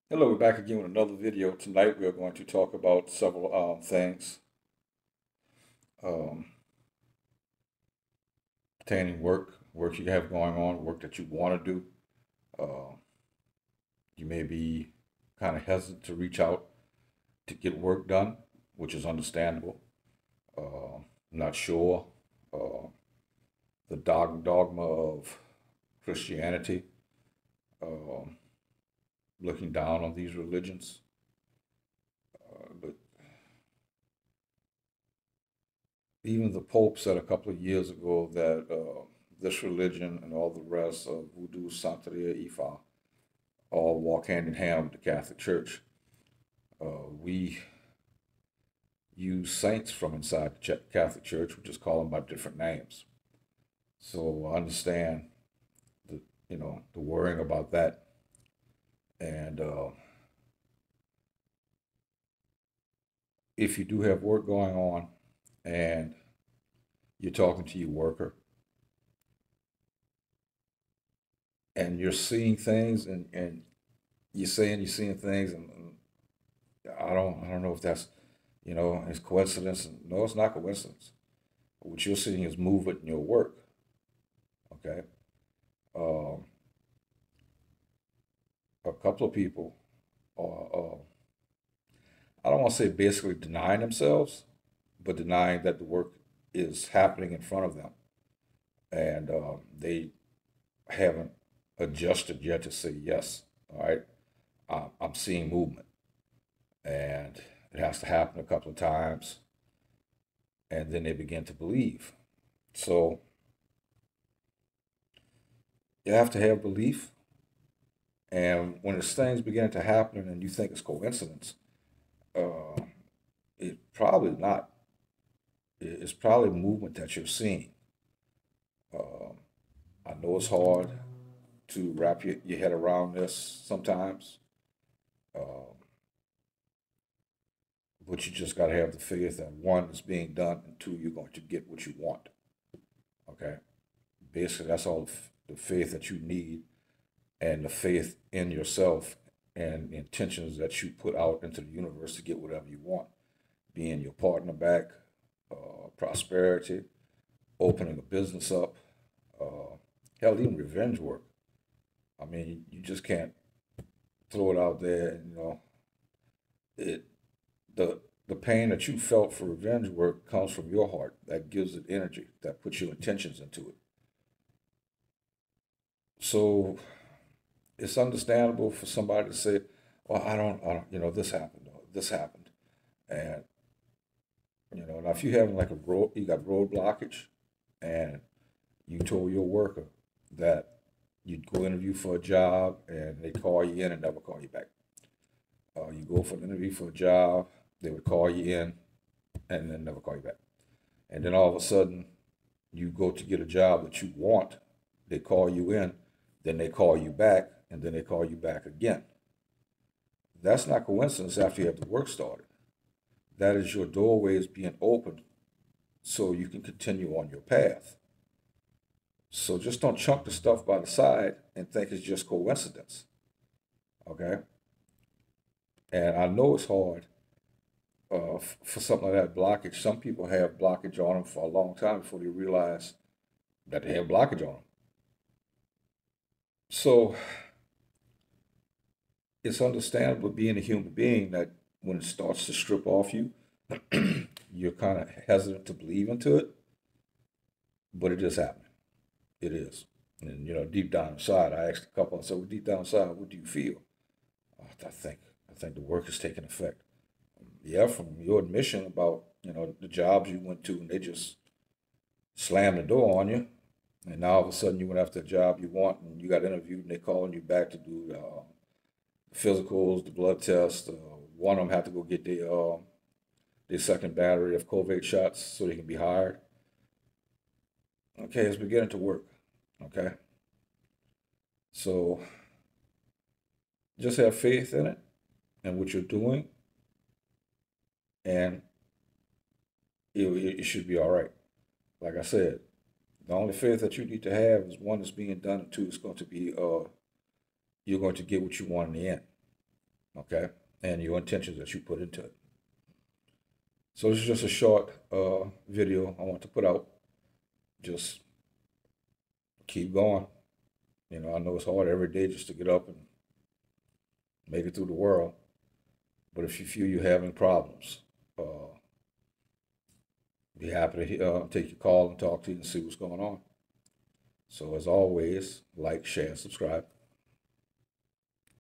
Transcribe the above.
Hello, we're back again with another video. Tonight we are going to talk about several things um, pertaining work you have going on, work that you want to do. Uh, you may be kind of hesitant to reach out to get work done, which is understandable. Not sure uh, the dogma of Christianity, um, looking down on these religions. But even the Pope said a couple of years ago that this religion and all the rest of Voodoo, Santeria, Ifa all walk hand in hand with the Catholic Church. We use saints from inside the Catholic Church. We just call them by different names. So I understand the the worrying about that. And if you do have work going on and you're talking to your worker and you're seeing things and you're seeing things and I don't know if that's it's coincidence. No, it's not coincidence. What you're seeing is movement in your work. Okay. Um, a couple of people are, I don't want to say basically denying themselves, but denying that the work is happening in front of them. And they haven't adjusted yet to say, yes, all right, I'm seeing movement. And it has to happen a couple of times. And then they begin to believe. So you have to have belief. And when this thing's beginning to happen and you think it's coincidence, uh, it's probably not. It's probably movement that you're seeing. Um, I know it's hard to wrap your head around this sometimes, um, but you just got to have the faith that one is being done and two, you're going to get what you want. Okay? Basically, that's all the faith that you need and the faith in yourself and the intentions that you put out into the universe to get whatever you want, being your partner back, prosperity, opening a business up, hell, even revenge work. I mean, you just can't throw it out there. And, it the the pain that you felt for revenge work comes from your heart. That gives it energy. That puts your intentions into it. So it's understandable for somebody to say, "Well, this happened, or this happened," and now if you having like you got road blockage, and you told your worker that you'd go interview for a job and they call you in and never call you back. You go for an interview for a job, they would call you in and then never call you back. And then all of a sudden, you go to get a job that you want, they call you in, then they call you back, and then they call you back again. That's not coincidence after you have the work started. That is your doorways being opened so you can continue on your path. So just don't chunk the stuff by the side and think it's just coincidence. Okay? And I know it's hard for something like that blockage. Some people have blockage on them for a long time before they realize that they have blockage on them. So it's understandable being a human being that when it starts to strip off you, you're kind of hesitant to believe into it, but it is happening. It is. And deep down inside, I asked a couple. I said, "Well, deep down inside, what do you feel?" I think the work is taking effect. Yeah, from your admission about the jobs you went to, and they just slammed the door on you, and now all of a sudden you went after a job you want, and you got interviewed, and they calling you back to do physicals, the blood test. One of them had to go get their second battery of COVID shots so they can be hired. Okay, it's beginning to work. Okay, so just have faith in it and what you're doing, and it should be all right. Like I said, the only faith that you need to have is one, is being done, and two, it's going to be you're going to get what you want in the end. okay, and your intentions that you put into it. So this is just a short video I want to put out. Just keep going. You know, I know it's hard every day just to get up and make it through the world. But if you feel you're having problems, be happy to take your call and talk to you and see what's going on. So as always, like, share, subscribe.